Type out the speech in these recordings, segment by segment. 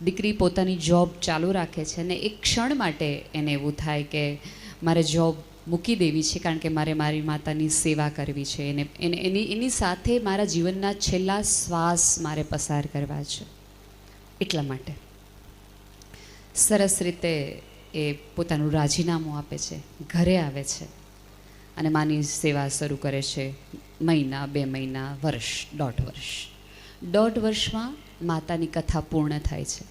દીકરી પોતાની જોબ ચાલુ રાખે છે અને એક ક્ષણ માટે એને એવું થાય કે મારે જોબ મૂકી દેવી છે, કારણ કે મારે મારી માતાની સેવા કરવી છે, એની સાથે મારા જીવનના છેલ્લા શ્વાસ મારે પસાર કરવા છે. એટલા માટે સરસ રીતે એ પોતાનું રાજીનામું આપે છે, ઘરે આવે છે અને માની સેવા શરૂ કરે છે. મહિના, 2 મહિના, વર્ષ, 1.5 વર્ષ. 1.5 વર્ષમાં માતાની કથા પૂર્ણ થાય છે.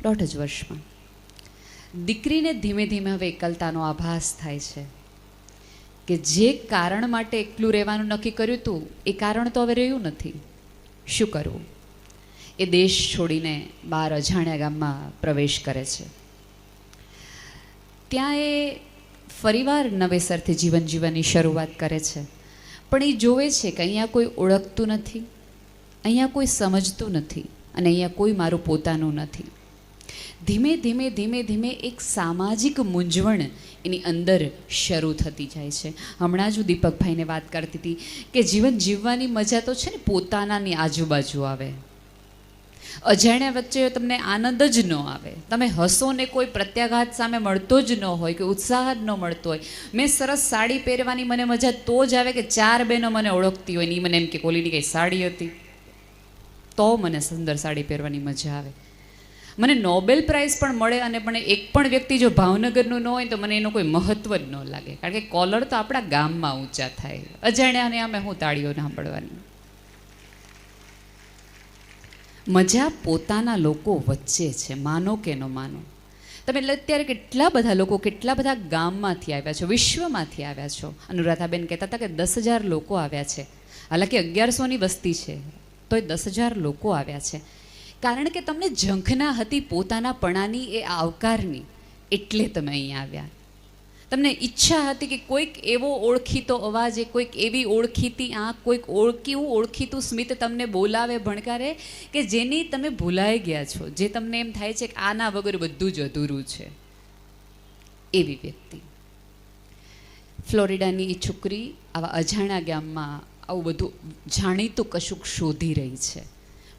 1.5 વર્ષમાં દીકરીને ધીમે ધીમે હવે એકલતાનો આભાસ થાય છે કે જે કારણ માટે એકલું રહેવાનું નક્કી કર્યું હતું એ કારણ તો હવે રહ્યું નથી. શું કરવું? એ દેશ છોડીને બહાર અજાણ્યા ગામમાં પ્રવેશ કરે છે. ત્યાં એ ફરીવાર નવેસરથી જીવન જીવવાની શરૂઆત કરે છે. પણ એ જોવે છે કે અહીંયા કોઈ ઓળખતું નથી, અહીંયા કોઈ સમજતું નથી અને અહીંયા કોઈ મારું પોતાનું નથી. ધીમે ધીમે ધીમે ધીમે એક સામાજિક મૂંઝવણ એની અંદર શરૂ થતી જાય છે. હમણાં જ હું દીપકભાઈને વાત કરતી હતી કે જીવન જીવવાની મજા તો છે ને પોતાનાની આજુબાજુ આવે. અજાણ્યા વચ્ચે તમને આનંદ જ ન આવે. તમે હસો ને કોઈ પ્રત્યાઘાત સામે મળતો જ ન હોય, કે ઉત્સાહ જ ન મળતો હોય. મેં સરસ સાડી પહેરવાની મને મજા તો જ આવે કે 4 બહેનો મને ઓળખતી હોય ને એ મને એમ કે કોલીની કઈ સાડી હતી, તો મને સુંદર સાડી પહેરવાની મજા આવે. મને નોબેલ પ્રાઇઝ પણ મળે અને પણ એક પણ વ્યક્તિ જો ભાવનગરનું ન હોય તો મને એનું કોઈ મહત્વ જ ન લાગે, કારણ કે કોલર તો આપણા ગામમાં ઊંચા થાય. અજાણ્યાને અમે હું તાળીઓ સાંભળવાની. મજા પોતાના લોકો વચ્ચે છે, માનો કે ન માનો. તમે અત્યારે કેટલા બધા લોકો કેટલા બધા ગામમાંથી આવ્યા છો, વિશ્વમાંથી આવ્યા છો. અનુરાધાબેન કહેતા હતા કે 10,000 લોકો આવ્યા છે. હાલાકી 1100ની વસ્તી છે તોય 10,000 લોકો આવ્યા છે. કારણ કે તમને ઝંખના હતી પોતાના પણાની, એ આવકારની, એટલે તમે અહીંયા આવ્યા. તમને ઈચ્છા હતી કે કોઈક એવો ઓળખીતો અવાજ, કોઈક એવી ઓળખીતી આંખ, કોઈક ઓળખીતું સ્મિત તમને બોલાવે, ભણકારે, કે જેની તમે ભૂલાઈ ગયા છો, જે તમને એમ થાય છે કે આના વગર બધું જ અધૂરું છે. એવી વ્યક્તિ. ફ્લોરિડાની એ છોકરી આવા અજાણ્યા ગામમાં આવું બધું જાણીતું કશુંક શોધી રહી છે,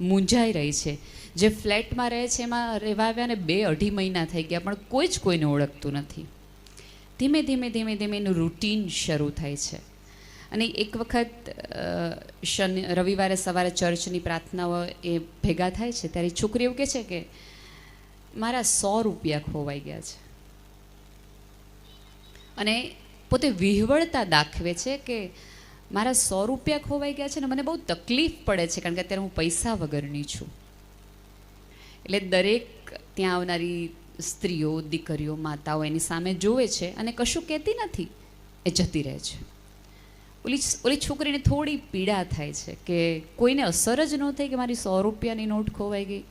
મૂંઝાઈ રહી છે. જે ફ્લેટમાં રહે છે એમાં રહેવા આવ્યાને 2-2.5 મહિના થઈ ગયા, પણ કોઈ જ કોઈને ઓળખતું નથી. ધીમે ધીમે ધીમે ધીમે એનું રૂટીન શરૂ થાય છે. અને એક વખત રવિવારે સવારે ચર્ચની પ્રાર્થનાઓ એ ભેગા થાય છે, ત્યારે છોકરી એવું કહે છે કે મારા 100 રૂપિયા ખોવાઈ ગયા છે. અને પોતે વિહવળતા દાખવે છે કે મારા 100 રૂપિયા ખોવાઈ ગયા છે ને મને બહુ તકલીફ પડે છે, કારણ કે અત્યારે હું પૈસા વગરની છું. એટલે દરેક ત્યાં આવનારી સ્ત્રીઓ, દીકરીઓ, માતાઓ એની સામે જોવે છે અને કશું કહેતી નથી, એ જતી રહે છે. ઓલી છોકરીને થોડી પીડા થાય છે કે કોઈને અસર જ ન થઈ કે મારી 100 રૂપિયાની નોટ ખોવાઈ ગઈ.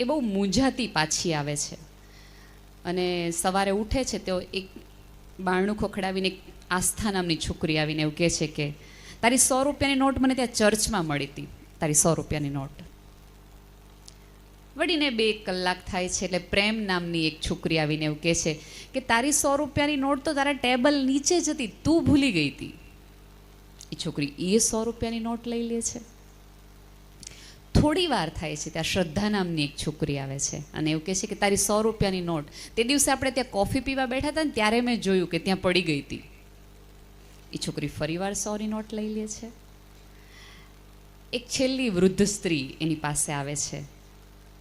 એ બહુ મૂંઝાતી પાછી આવે છે. અને સવારે ઉઠે છે તો એક બારણું ખોખડાવીને એક આસ્થા નામની છોકરી આવીને એવું કહે છે કે તારી 100 રૂપિયાની નોટ મને ત્યાં ચર્ચમાં મળી હતી, તારી 100 રૂપિયાની નોટ. વળીને 2 કલાક થાય છે એટલે પ્રેમ નામની એક છોકરી આવીને એવું કહે છે કે તારી 100 રૂપિયાની નોટ તો તારા ટેબલ નીચે જ હતી, તું ભૂલી ગઈ હતી. એ છોકરી એ 100 રૂપિયાની નોટ લઈ લે છે. થોડી વાર થાય છે ત્યાં શ્રદ્ધા નામની એક છોકરી આવે છે અને એવું કહે છે કે તારી 100 રૂપિયાની નોટ તે દિવસે આપણે ત્યાં કોફી પીવા બેઠા હતા ને ત્યારે મેં જોયું કે ત્યાં પડી ગઈ હતી. એ છોકરી ફરીવાર 100ની નોટ લઈ લે છે. એક છેલ્લી વૃદ્ધ સ્ત્રી એની પાસે આવે છે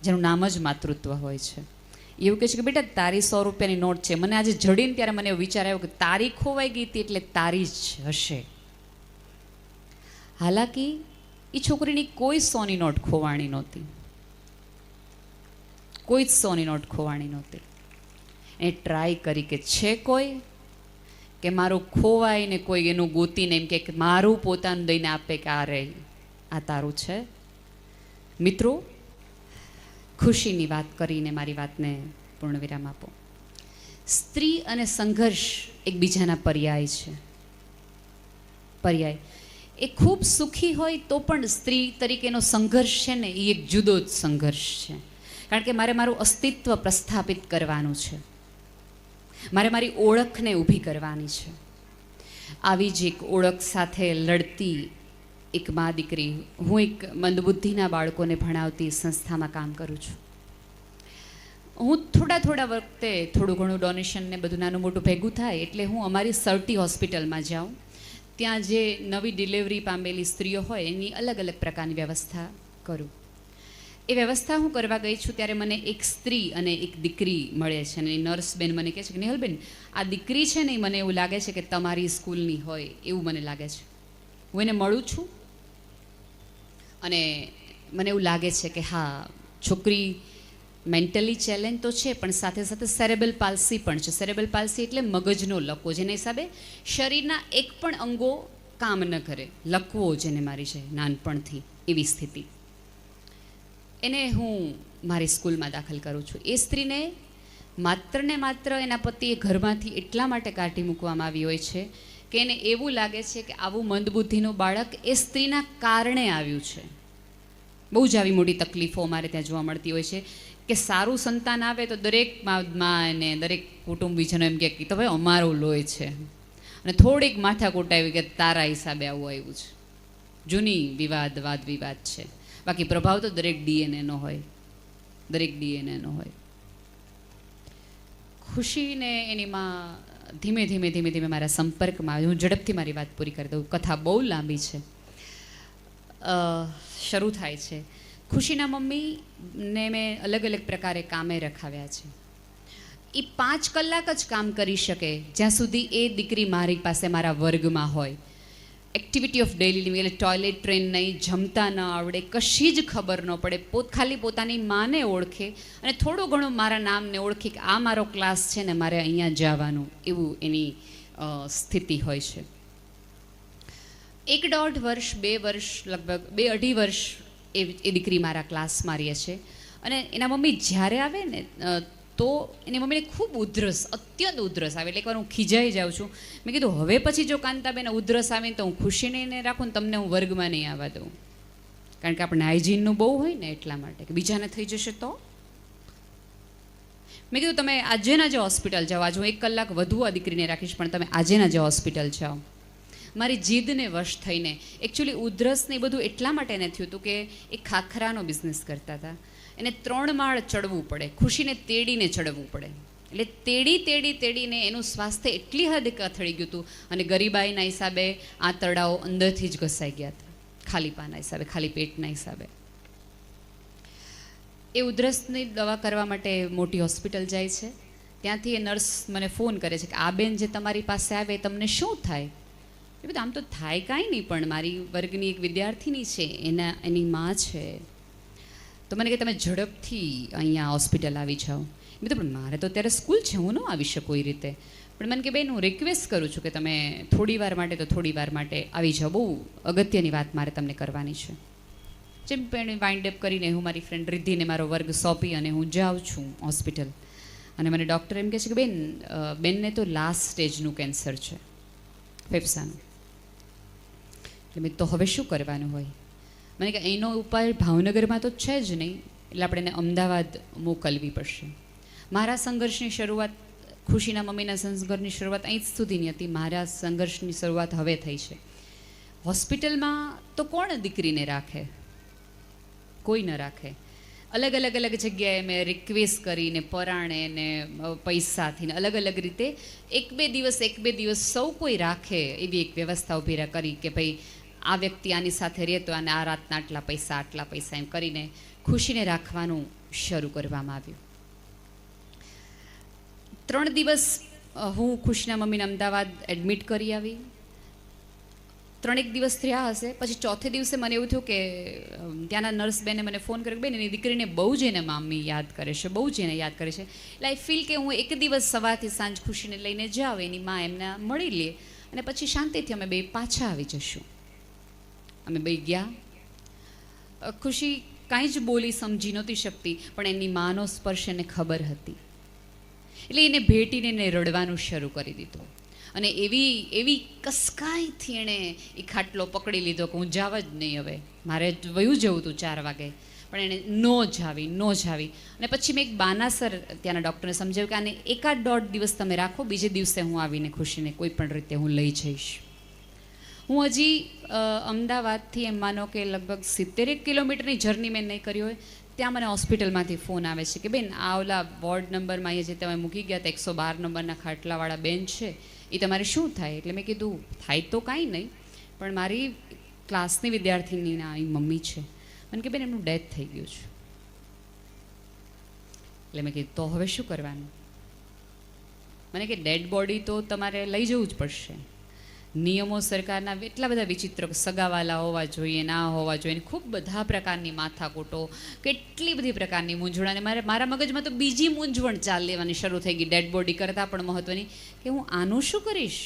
જેનું નામ જ માતૃત્વ હોય છે. એવું કહે છે કે બેટા તારી 100 રૂપિયાની નોટ છે. મને આજે જડીને ત્યારે મને એવો વિચાર આવ્યો કે તારી ખોવાઈ ગઈ હતી એટલે તારી જ હશે. હાલાકી એ છોકરીની કોઈ 100ની નોટ ખોવાણી નહોતી, કોઈ જ 100ની નોટ ખોવાણી નહોતી. એ ટ્રાય કરી કે છે કોઈ કે મારું ખોવાય ને કોઈ એનું ગોતીને એમ કે મારું પોતાનું દઈને આપે કે આ રે આ તારું છે. મિત્રો, ખુશીની વાત કરીને મારી વાતને પૂર્ણ વિરામ આપો. સ્ત્રી અને સંઘર્ષ એકબીજાના પર્યાય છે. પર્યાય એ ખૂબ સુખી હોય તો પણ સ્ત્રી તરીકેનો સંઘર્ષ છે ને એ એક જુદો જ સંઘર્ષ છે. કારણ કે મારે મારું અસ્તિત્વ પ્રસ્થાપિત કરવાનું છે, મારે મારી ઓળખને ઊભી કરવાની છે. આવી જ એક ઓળખ સાથે લડતી એક મા દીકરી, હું એક મંદબુદ્ધિના બાળકોને ભણાવતી સંસ્થામાં કામ કરું છું. હું થોડા વખતે થોડું ઘણું ડોનેશન ને બધું નાનું મોટું ભેગું થાય એટલે હું અમારી સર્ટી હોસ્પિટલમાં જાઉં. ત્યાં જે નવી ડિલિવરી પામેલી સ્ત્રીઓ હોય એની અલગ અલગ પ્રકારની વ્યવસ્થા કરું. એ વ્યવસ્થા હું કરવા ગઈ છું ત્યારે મને એક સ્ત્રી અને એક દીકરી મળે છે અને નર્સ બેન મને કહે છે કે નિહલબેન, આ દીકરી છે ને મને એવું લાગે છે કે તમારી સ્કૂલની હોય એવું મને લાગે છે. હું એને મળું છું અને મને એવું લાગે છે કે હા, છોકરી મેન્ટલી ચેલેન્જ તો છે પણ સાથે સાથે સેરેબલ પાલ્સી પણ છે. સેરેબલ પાલ્સી એટલે મગજનો લકવો, જેને હિસાબે શરીરના એક પણ અંગો કામ ન કરે, લકવો જેને મારી છે નાનપણથી, એવી સ્થિતિ. એને હું મારી સ્કૂલમાં દાખલ કરું છું. એ સ્ત્રીને માત્ર ને માત્ર એના પતિએ ઘરમાંથી એટલા માટે કાઢી મૂકવામાં આવી હોય છે કે એને એવું લાગે છે કે આવું મંદબુદ્ધિનું બાળક એ સ્ત્રીના કારણે આવ્યું છે. બહુ જ આવી મોટી તકલીફો અમારે ત્યાં જોવા મળતી હોય છે કે સારું સંતાન આવે તો દરેક માં અને દરેક કુટુંબીજનો એમ કહે કે તો ભાઈ અમારું લોહી છે, અને થોડીક માથાકૂટ આવી કે તારા હિસાબે આવું આવ્યું છે. જૂની વાદ વિવાદ છે. બાકી પ્રભાવ તો દરેક ડીએનએનો હોય, દરેક ડીએનએનો હોય. ખુશીને એની માં ધીમે ધીમે મારા સંપર્કમાં આવી. હું ઝડપથી મારી વાત પૂરી કરી દઉં, કથા બહુ લાંબી છે. શરૂ થાય છે, ખુશીના મમ્મીને મેં અલગ અલગ પ્રકારે કામે રખાવ્યા છે. એ 5 કલાક જ કામ કરી શકે જ્યાં સુધી એ દીકરી મારી પાસે મારા વર્ગમાં હોય. એક્ટિવિટી ઓફ ડેઇલી લિવિંગ એટલે ટોયલેટ ટ્રેન નહીં, જમતા ન આવડે, કશી જ ખબર ન પડે, ખાલી પોતાની માને ઓળખે અને થોડું ઘણું મારા નામને ઓળખી કે આ મારો ક્લાસ છે ને મારે અહીંયા જવાનું, એવું એની સ્થિતિ હોય છે. 1.5 વર્ષ 2 વર્ષ લગભગ 2-2.5 વર્ષ એ દીકરી મારા ક્લાસમાં રહે છે. અને એના મમ્મી જ્યારે આવે ને તો એની મમ્મીને ખૂબ ઉધરસ, અત્યંત ઉધરસ આવે. એટલે એકવાર હું ખીજાઈ જાઉં છું. મેં કીધું હવે પછી જો કાંતાબેન ઉધરસ આવે તો હું ખુશીને એને રાખું ને તમને હું વર્ગમાં નહીં આવવા દઉં, કારણ કે આપણે હાઇજીનનું બહુ હોય ને એટલા માટે કે બીજાને થઈ જશે તો. મેં કીધું તમે આજેના જે હોસ્પિટલ જાઓ, આજે હું 1 કલાક વધુ આ દીકરીને રાખીશ પણ તમે આજેના જે હોસ્પિટલ જાઓ. મારી જીદને વશ થઈને, એકચ્યુઅલી ઉધરસને એ બધું એટલા માટે એને થયું હતું કે એ ખાખરાનો બિઝનેસ કરતા હતા. એને 3 માળ ચડવું પડે, ખુશીને તેડીને ચડવું પડે. એટલે તેડીને એનું સ્વાસ્થ્ય એટલી હદે કથળી ગયું હતું અને ગરીબાઈના હિસાબે આંતરડાઓ અંદરથી જ ઘસાઈ ગયા હતા, ખાલીપાના હિસાબે, ખાલી પેટના હિસાબે. એ ઉધરસની દવા કરવા માટે મોટી હોસ્પિટલ જાય છે. ત્યાંથી એ નર્સ મને ફોન કરે છે કે આ બેન જે તમારી પાસે આવે તમને શું થાય? એ બધું આમ તો થાય કાંઈ નહીં, પણ મારી વર્ગની એક વિદ્યાર્થીની છે, એની માં છે, તો મને કે તમે ઝડપથી અહીંયા હોસ્પિટલ આવી જાઓ. મેં તો પણ મારે તો અત્યારે સ્કૂલ છે, હું ન આવી શકું એ રીતે. પણ મને કે બેન હું રિક્વેસ્ટ કરું છું કે તમે થોડી વાર માટે આવી જાઓ, બહુ અગત્યની વાત મારે તમને કરવાની છે. જેમ પણ વાઇન્ડ અપ કરીને હું મારી ફ્રેન્ડ રિદ્ધિને મારો વર્ગ સોંપી અને હું જાઉં છું હોસ્પિટલ. અને મને ડૉક્ટર એમ કહે છે કે બેનને તો લાસ્ટ સ્ટેજનું કેન્સર છે, ફેફસાનું. એટલે મેં તો હવે શું કરવાનું હોય? મને કે એનો ઉપાય ભાવનગરમાં તો છે જ નહીં, એટલે આપણે એને અમદાવાદ મોકલવી પડશે. મારા સંઘર્ષની શરૂઆત, ખુશીના મમ્મીના સંઘર્ષની શરૂઆત અહીં સુધીની હતી. મારા સંઘર્ષની શરૂઆત હવે થઈ છે. હોસ્પિટલમાં તો કોણ દીકરીને રાખે? કોઈ ન રાખે. અલગ અલગ જગ્યાએ મેં રિક્વેસ્ટ કરીને, પરાણે ને પૈસાથી ને અલગ અલગ રીતે 1-2 દિવસ સૌ કોઈ રાખે એવી એક વ્યવસ્થા ઊભી કરી કે ભાઈ આ વ્યક્તિ આની સાથે રહે તો અને આ રાતના આટલા પૈસા એમ કરીને ખુશીને રાખવાનું શરૂ કરવામાં આવ્યું. 3 દિવસ હું ખુશીના મમ્મીને અમદાવાદ એડમિટ કરી આવી. 3 દિવસ થયા હશે. પછી ચોથે દિવસે મને એવું થયું કે ત્યાંના નર્સ બેને મને ફોન કર્યો, બેન એની દીકરીને બહુ જ એને મામી યાદ કરે છે, બહુ જ એને યાદ કરે છે. એટલે આઈ ફીલ કે હું 1 દિવસ સવારથી સાંજ ખુશીને લઈને જાઉં, એની માં એમને મળી લે અને પછી શાંતિથી અમે બે પાછા આવી જશું. અમે બે ગયા. ખુશી કાંઈ જ બોલી સમજી નહોતી શકતી, પણ એની માનો સ્પર્શ એને ખબર હતી. એટલે એને ભેટીને એને રડવાનું શરૂ કરી દીધું. અને એવી કસકાઈથી એણે એ ખાટલો પકડી લીધો કે હું જાવ જ નહીં, હવે મારે વયું જવું હતું 4 વાગે, પણ એણે નો જાવી. અને પછી મેં એક બાનાસર ત્યાંના ડૉક્ટરને સમજાવ્યું કે આને 1-1.5 દિવસ તમે રાખો, બીજે દિવસે હું આવીને ખુશીને કોઈ પણ રીતે હું લઈ જઈશ. હું હજી અમદાવાદથી એમ માનો કે લગભગ 70 કિલોમીટરની જર્ની મેં નહીં કરી હોય, ત્યાં મને હોસ્પિટલમાંથી ફોન આવે છે કે બેન આ ઓલા વોર્ડ નંબરમાં અહીંયા જે તમે મૂકી ગયા હતા 112 નંબરના ખાટલાવાળા બેન છે, એ તમારે શું થાય? એટલે મેં કીધું થાય તો કાંઈ નહીં, પણ મારી ક્લાસની વિદ્યાર્થીનીના એ મમ્મી છે. મને કે બેન એમનું ડેથ થઈ ગયું છે. એટલે મેં કીધું તો હવે શું કરવાનું? મને કે ડેડ બોડી તો તમારે લઈ જવું જ પડશે. નિયમો સરકારના એટલા બધા વિચિત્ર, સગાવાલા હોવા જોઈએ, ના હોવા જોઈએ, ખૂબ બધા પ્રકારની માથાકૂટો, કેટલી બધી પ્રકારની મૂંઝવણ. અને મારા મગજમાં તો બીજી મૂંઝવણ ચાલ લેવાની શરૂ થઈ ગઈ, ડેડ બોડી કરતાં પણ મહત્ત્વની, કે હું આનું શું કરીશ,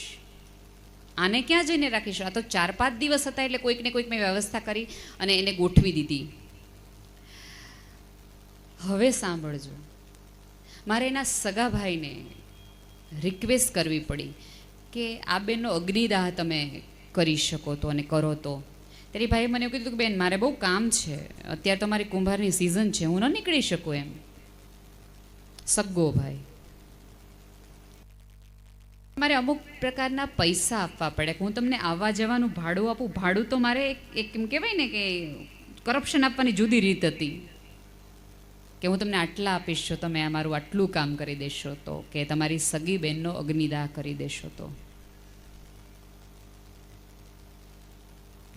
આને ક્યાં જઈને રાખીશ? આ તો 4-5 દિવસ હતા એટલે કોઈકને કોઈક મેં વ્યવસ્થા કરી અને એને ગોઠવી દીધી. હવે સાંભળજો, મારે એના સગા ભાઈને રિક્વેસ્ટ કરવી પડી કે આ બેનનો અગ્નિદાહ તમે કરી શકો તો અને કરો તો. ત્યારે ભાઈએ મને એવું કીધું કે બેન મારે બહુ કામ છે, અત્યારે તો મારી કુંભારની સિઝન છે, હું ન નીકળી શકું એમ. સગ્ગો ભાઈ, મારે અમુક પ્રકારના પૈસા આપવા પડે, હું તમને આવવા જવાનું ભાડું આપું. ભાડું તો મારે એક એમ કહેવાય ને કે કરપ્શન આપવાની જુદી રીત હતી કે હું તમને આટલા આપીશ છો, તમે આ મારું આટલું કામ કરી દેશો તો, કે તમારી સગી બહેનનો અગ્નિદાહ કરી દેશો તો.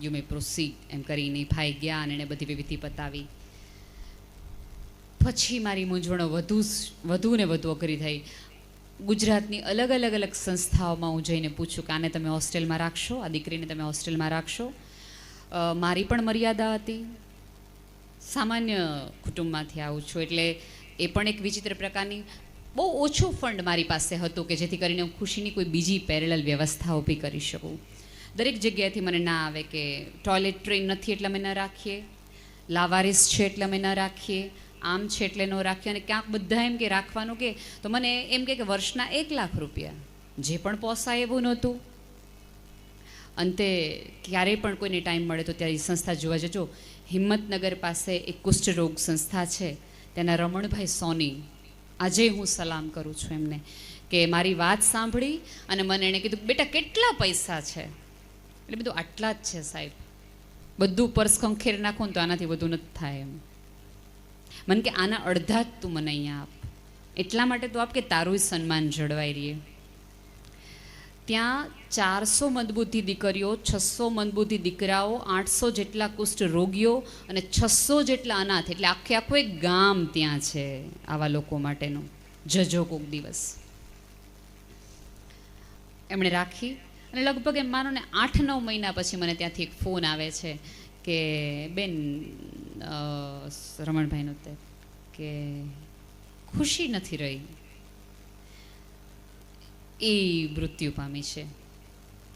યુ મે પ્રોસીડ એમ કરીને ભાઈ ગયા અને એને બધી વિધિ પતાવી. પછી મારી મૂંઝવણો વધુ ને વધુ અઘરી થઈ. ગુજરાતની અલગ અલગ સંસ્થાઓમાં હું જઈને પૂછું કે આને તમે હોસ્ટેલમાં રાખશો, આ દીકરીને તમે હોસ્ટેલમાં રાખશો. મારી પણ મર્યાદા હતી, સામાન્ય કુટુંબમાંથી આવું છું એટલે એ પણ એક વિચિત્ર પ્રકારની, બહુ ઓછું ફંડ મારી પાસે હતું કે જેથી કરીને હું ખુશીની કોઈ બીજી પેરેલલ વ્યવસ્થા ઊભી કરી શકું. દરેક જગ્યાએથી મને ના આવે કે ટોયલેટ ટ્રેન નથી એટલે અમે ન રાખીએ, લાવારીસ છે એટલે અમે ન રાખીએ, આમ છે એટલે ન રાખીએ. અને ક્યાંક બધા એમ કે રાખવાનું કે, તો મને એમ કે વર્ષના 1 લાખ રૂપિયા, જે પણ પોસાય એવું નહોતું. અંતે ક્યારેય પણ કોઈને ટાઈમ મળે તો ત્યારે સંસ્થા જોવા જજો. હિંમતનગર પાસે એક કુષ્ઠરોગ સંસ્થા છે, તેના રમણભાઈ સોની, આજે હું સલામ કરું છું એમને, કે મારી વાત સાંભળી અને મને એણે કીધું બેટા કેટલા પૈસા છે? એટલે બધું આટલા જ છે સાહેબ, બધું પર્સ ખંખેર નાખું ને તો આનાથી વધુ નથી થાય એમ. મને કે આના અડધા જ તું મને અહીંયા આપ, એટલા માટે તું આપ કે તારું સન્માન જળવાઈ રહીએ. ત્યાં 400 મંદબુદ્ધિ દીકરીઓ, 600 મંદબુદ્ધિ દીકરાઓ, 800 જેટલા કુષ્ઠ રોગીઓ અને 600 જેટલા અનાથ, એટલે આખું એક ગામ ત્યાં છે આવા લોકો માટેનું. જજો કોક દિવસ. એમણે રાખી અને લગભગ એમ માનો ને 8-9 મહિના પછી મને ત્યાંથી એક ફોન આવે છે કે બેન રમણભાઈનો તે કે ખુશી નથી રહી, એ મૃત્યુ પામી છે.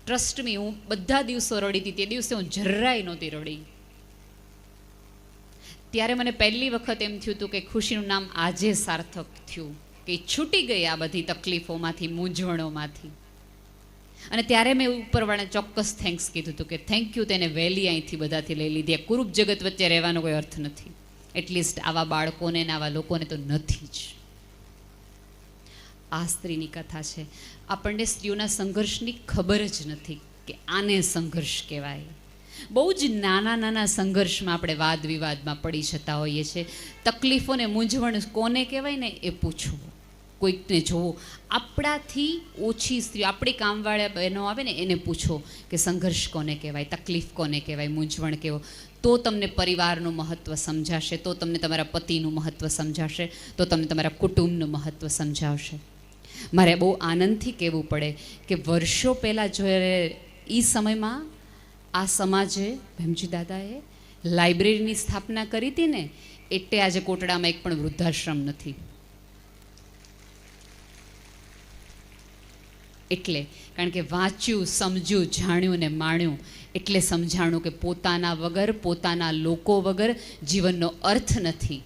ટ્રસ્ટ મી, હું બધા દિવસો રડી હતી, તે દિવસે હું જરાય નહોતી રડી. ત્યારે મને પહેલી વખત એમ થયું હતું કે ખુશીનું નામ આજે સાર્થક થયું, કે છૂટી ગઈ આ બધી તકલીફોમાંથી, મૂંઝવણોમાંથી. અને ત્યારે મેં ઉપરવાળાને ચોક્કસ થેન્ક્સ કીધું હતું કે થેન્ક યુ, તેને વહેલી અહીંથી બધાથી લઈ લીધી. કુરૂપ જગત વચ્ચે રહેવાનો કોઈ અર્થ નથી, એટલીસ્ટ આવા બાળકોને ને આવા લોકોને તો નથી જ. આ સ્ત્રીની કથા છે. આપણને સ્ત્રીઓના સંઘર્ષની ખબર જ નથી કે આને સંઘર્ષ કહેવાય. બહુ જ નાના સંઘર્ષમાં આપણે વાદ વિવાદમાં પડી જતા હોઈએ છીએ. તકલીફોને મૂંઝવણ કોને કહેવાય ને એ પૂછવું, કોઈકને જોવો. આપણાથી ઓછી સ્ત્રીઓ, આપણી કામવાળા બહેનો આવે ને એને પૂછો કે સંઘર્ષ કોને કહેવાય, તકલીફ કોને કહેવાય, મૂંઝવણ કેવો. તો તમને પરિવારનું મહત્ત્વ સમજાશે, તો તમને તમારા પતિનું મહત્ત્વ સમજાશે, તો તમને તમારા કુટુંબનું મહત્ત્વ સમજાવશે. મારે બહુ આનંદથી કહેવું પડે કે વર્ષો પહેલાં જ્યારે એ સમયમાં આ સમાજે, ભીમજી દાદાએ લાઇબ્રેરીની સ્થાપના કરી હતી ને, એટલે આજે કોટડામાં એક પણ વૃદ્ધાશ્રમ નથી. એટલે કારણ કે વાંચ્યું, સમજ્યું, જાણ્યું ને માણ્યું, એટલે સમજાણું કે પોતાના વગર, પોતાના લોકો વગર જીવનનો અર્થ નથી.